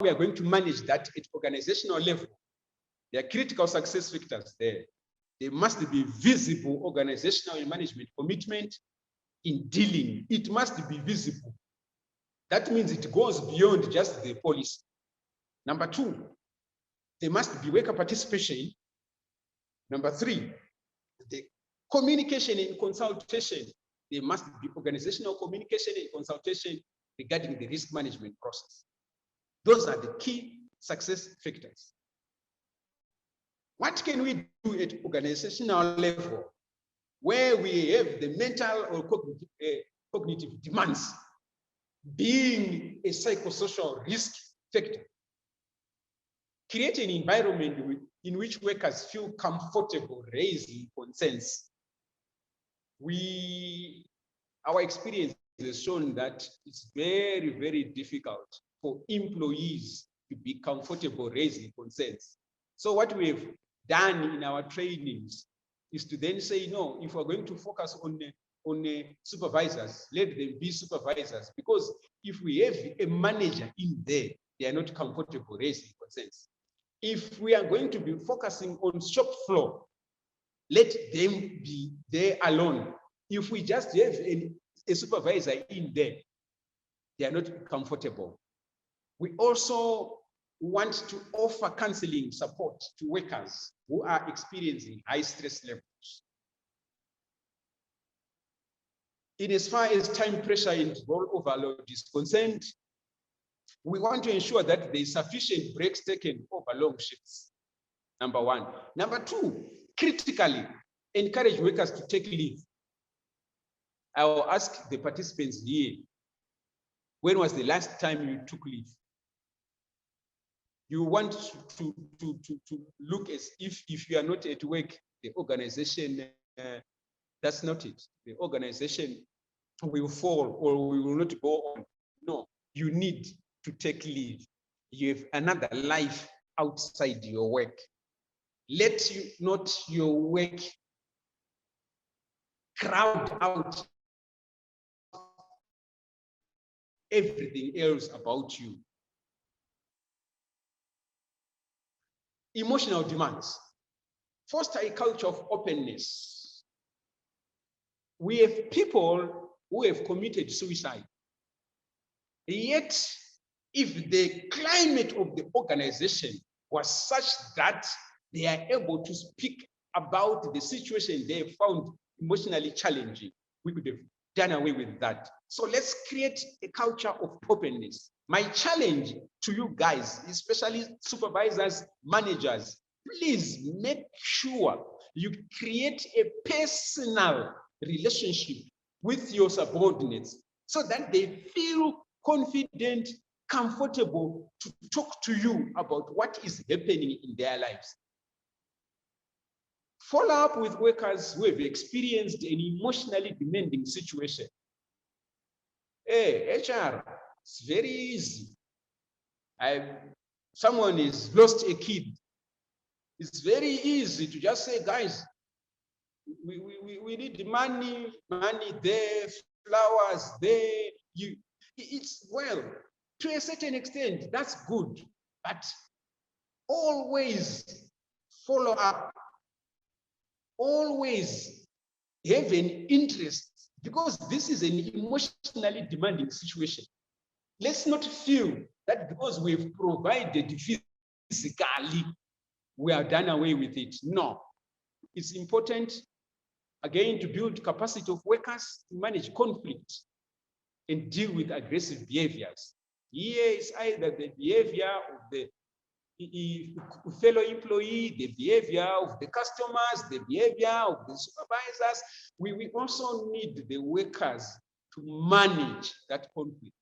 we are going to manage that at organizational level, there are critical success factors there. There must be visible organizational and management commitment in dealing. It must be visible. That means it goes beyond just the policy. Number two, there must be worker participation. Number three, the communication and consultation. There must be organizational communication and consultation regarding the risk management process. Those are the key success factors. What can we do at organizational level where we have the mental or cognitive demands being a psychosocial risk factor? Create an environment in which workers feel comfortable raising concerns. Our experience has shown that it's very, very difficult for employees to be comfortable raising concerns. So what we have done in our trainings is to then say, no, if we're going to focus on supervisors, let them be supervisors, because if we have a manager in there, they are not comfortable raising concerns. If we are going to be focusing on shop floor, let them be there alone. If we just have a supervisor in there, they are not comfortable. We also want to offer counseling support to workers who are experiencing high stress levels. In as far as time pressure and role overload is concerned, we want to ensure that there is sufficient breaks taken over long shifts. Number one. Number two, critically, encourage workers to take leave. I will ask the participants here, when was the last time you took leave? You want to look as if you are not at work, the organization, that's not it. The organization will fall or we will not go on. No, you need to take leave. You have another life outside your work. Let you not your work crowd out everything else about you. Emotional demands. Foster a culture of openness. We have people who have committed suicide. Yet, if the climate of the organization was such that they are able to speak about the situation they have found emotionally challenging, we could have done away with that. So let's create a culture of openness. My challenge to you guys, especially supervisors, managers, please make sure you create a personal relationship with your subordinates so that they feel confident, comfortable to talk to you about what is happening in their lives. Follow up with workers who have experienced an emotionally demanding situation. Hey, HR, it's very easy. Someone has lost a kid. It's very easy to just say, guys, we need money there, flowers there. It's, well, to a certain extent, that's good, but always follow up. Always have an interest, because this is an emotionally demanding situation. Let's not feel that because we've provided physically, we are done away with it. No, it's important, again, to build capacity of workers to manage conflict and deal with aggressive behaviors. Here is either the behavior of the fellow employee, the behavior of the customers, the behavior of the supervisors. We also need the workers to manage that conflict.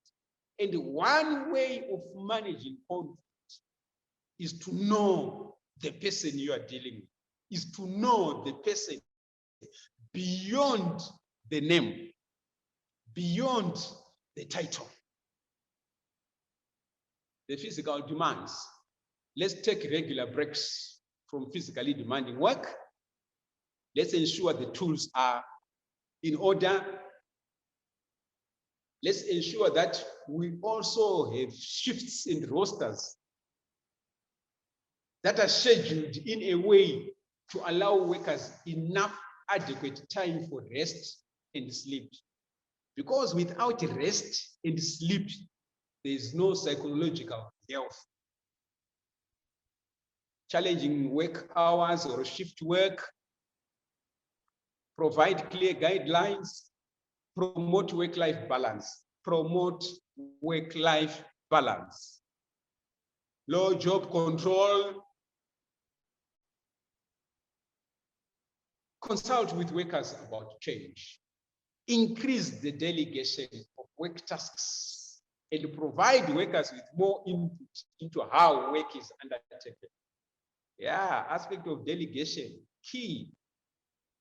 And one way of managing conflict is to know the person you are dealing with, is to know the person beyond the name, beyond the title. The physical demands. Let's take regular breaks from physically demanding work. Let's ensure the tools are in order. Let's ensure that we also have shifts in rosters that are scheduled in a way to allow workers enough adequate time for rest and sleep. Because without rest and sleep, there is no psychological health. Challenging work hours or shift work, provide clear guidelines, promote work-life balance, promote work-life balance. Low job control, consult with workers about change, increase the delegation of work tasks, and provide workers with more input into how work is undertaken. Yeah, aspect of delegation, key.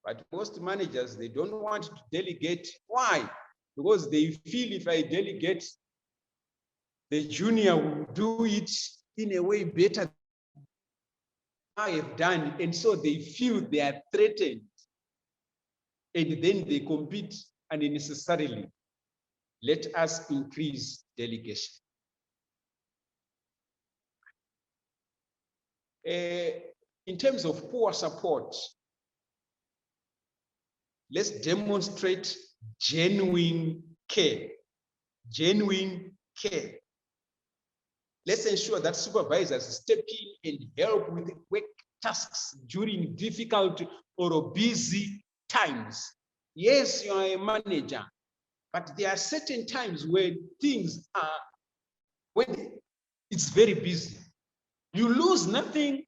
But most managers, they don't want to delegate. Why? Because they feel if I delegate, the junior will do it in a way better than I have done. And so they feel they are threatened. And then they compete unnecessarily. Let us increase delegation. In terms of poor support, let's demonstrate genuine care. Genuine care. Let's ensure that supervisors step in and help with work tasks during difficult or busy times. Yes, you are a manager, but there are certain times when things are, when it's very busy. You lose nothing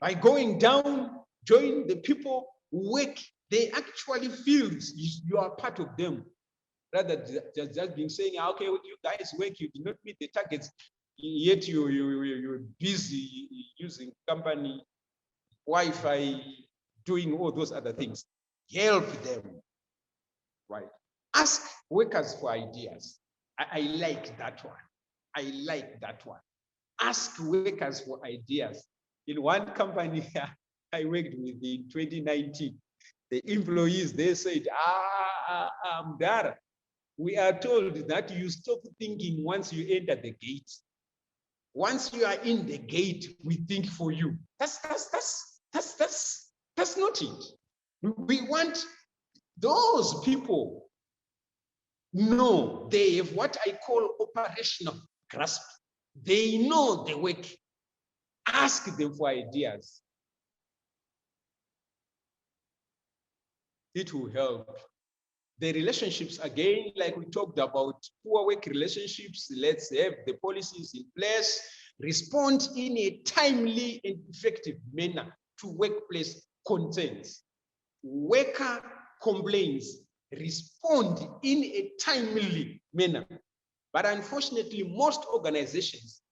by going down, join the people who work. They actually feel you are part of them, rather than just being saying, okay, you guys work, you did not meet the targets, yet you're busy using company Wi-Fi, doing all those other things. Help them, right? Ask workers for ideas. I like that one. I like that one. Ask workers for ideas. In one company I worked with in 2019, the employees, they said, Mdara, we are told that you stop thinking once you enter the gate. Once you are in the gate, we think for you. That's not it. We want those people. No, they have what I call operational grasp. They know the work. Ask them for ideas. It will help. The relationships, again, like we talked about, poor work relationships, let's have the policies in place, respond in a timely and effective manner to workplace concerns. Worker complaints, respond in a timely manner. But unfortunately, most organizations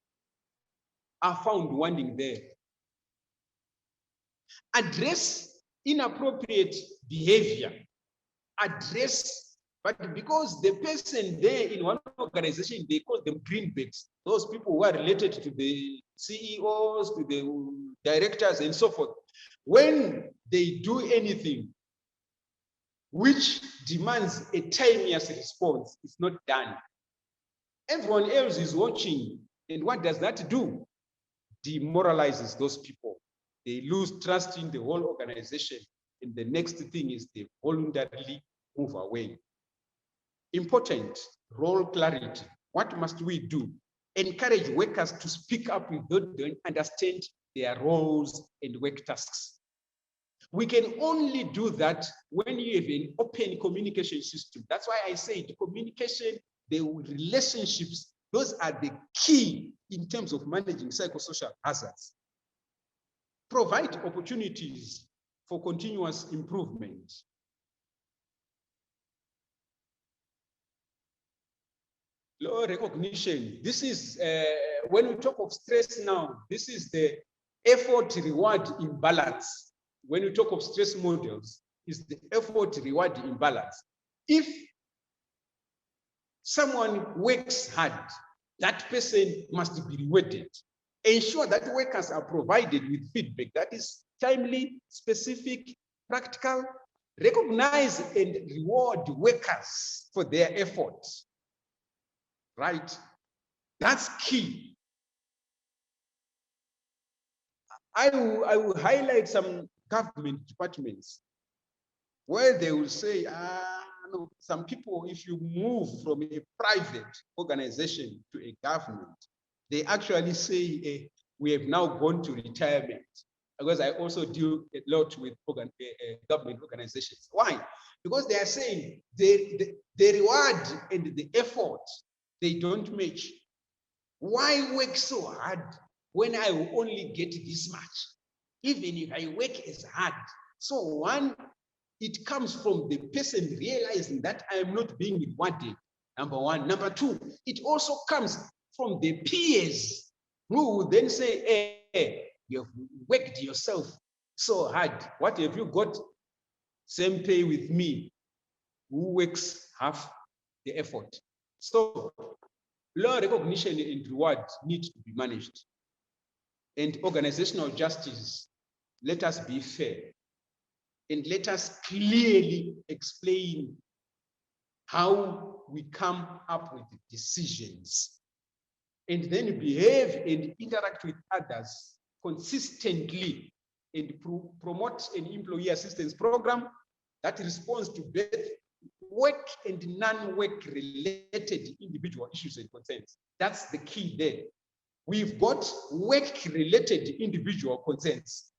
are found wanting there. Address inappropriate behavior. Address, but because the person there in one organization, they call them greenbacks, those people who are related to the CEOs, to the directors and so forth. When they do anything which demands a timeous response, it's not done. Everyone else is watching, and what does that do? Demoralizes those people. They lose trust in the whole organization, and the next thing is they voluntarily move away. Important, role clarity. What must we do? Encourage workers to speak up if they don't understand their roles and work tasks. We can only do that when you have an open communication system. That's why I say the communication, the relationships, those are the key in terms of managing psychosocial hazards. Provide opportunities for continuous improvement. Low recognition. This is, when we talk of stress now, this is the effort-reward imbalance. When we talk of stress models, is the effort-reward imbalance. If someone works hard, that person must be rewarded. Ensure that workers are provided with feedback that is timely, specific, practical. Recognize and reward workers for their efforts. right? That's key. I will highlight some government departments where they will say, no, some people, if you move from a private organization to a government, they actually say, we have now gone to retirement. Because I also deal a lot with government organizations. Why? Because they are saying the reward and the effort, they don't match. Why work so hard when I will only get this much? Even if I work as hard. So one, it comes from the person realizing that I am not being rewarded, number one. Number two, it also comes from the peers who will then say, hey, you've worked yourself so hard. What have you got? Same pay with me, who works half the effort. So law recognition and reward need to be managed. And organizational justice, let us be fair. And let us clearly explain how we come up with decisions. And then behave and interact with others consistently and promote an employee assistance program that responds to both work and non-work related individual issues and concerns. That's the key there. We've got work-related individual concerns.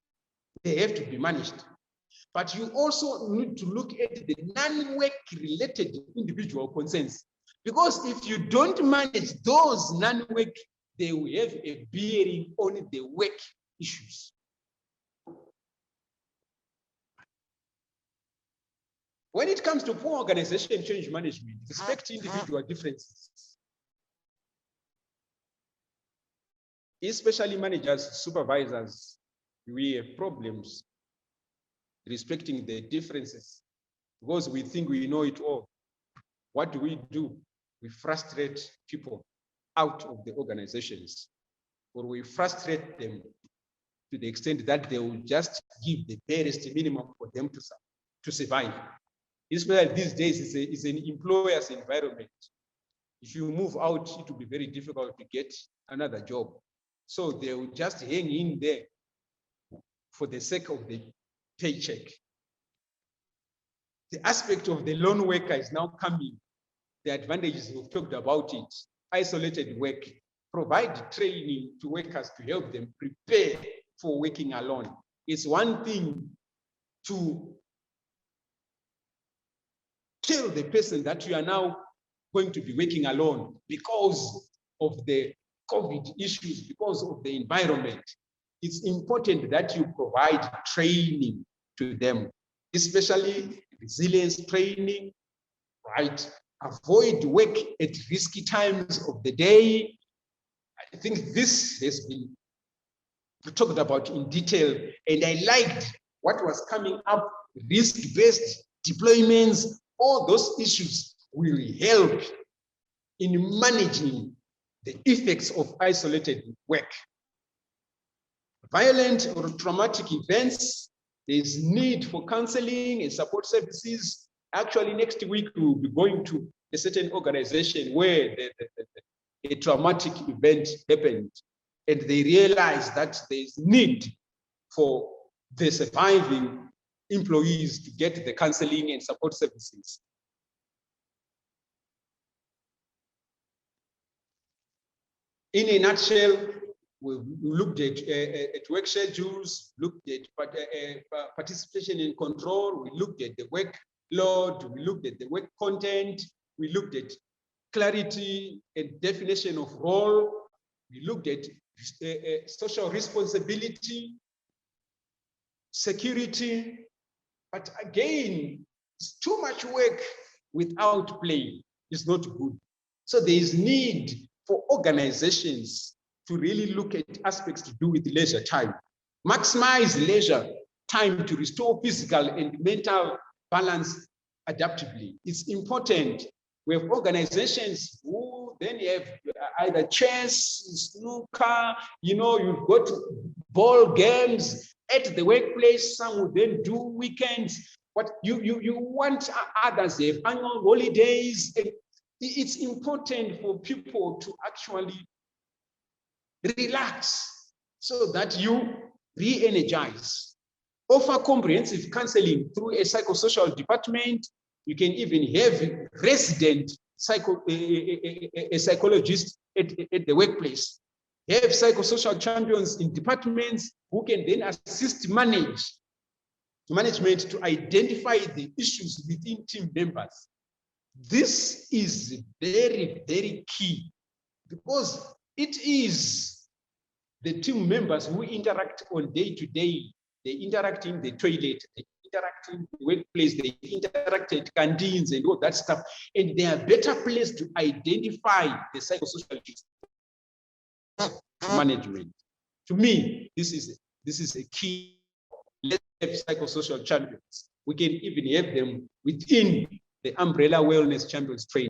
They have to be managed. But you also need to look at the non-work-related individual concerns. Because if you don't manage those non-work, they will have a bearing on the work issues. When it comes to poor organization and change management, respect individual differences. Especially managers, supervisors, we have problems respecting the differences because we think we know it all. What do? We frustrate people out of the organizations, or we frustrate them to the extent that they will just give the barest minimum for them to survive. Especially these days, it's an employer's environment. If you move out, it will be very difficult to get another job. So they will just hang in there for the sake of the paycheck. The aspect of the lone worker is now coming. The advantages, we've talked about it. Isolated work, provide training to workers to help them prepare for working alone. It's one thing to tell the person that you are now going to be working alone because of the COVID issues, because of the environment. It's important that you provide training to them, especially resilience training, right? Avoid work at risky times of the day. I think this has been talked about in detail, and I liked what was coming up, risk-based deployments. All those issues will help in managing the effects of isolated work. Violent or traumatic events, there's need for counseling and support services. Actually, next week, we'll be going to a certain organization where a traumatic event happened, and they realized that there's need for the surviving employees to get the counseling and support services. In a nutshell, we looked at work schedules, looked at participation in control, we looked at the workload, we looked at the work content, we looked at clarity and definition of role, we looked at social responsibility, security, but again, it's too much work without play. It's not good. So there is need for organizations to really look at aspects to do with leisure time. Maximize leisure time to restore physical and mental balance adaptively. It's important. We have organizations who then have either chess, snooker, you've got ball games at the workplace. Some will then do weekends. But you want others, they have annual holidays. it's important for people to actually relax so that you re-energize. Offer comprehensive counseling through a psychosocial department. You can even have resident psychologist at the workplace. Have psychosocial champions in departments who can then assist management to identify the issues within team members. This is very, very key because it is the team members who interact on day-to-day. They interact in the toilet, they interact in the workplace, they interact at canteens and all that stuff. And they are better placed to identify the psychosocial management. To me, this is a key. Let's have psychosocial champions. We can even have them within the umbrella wellness champions training.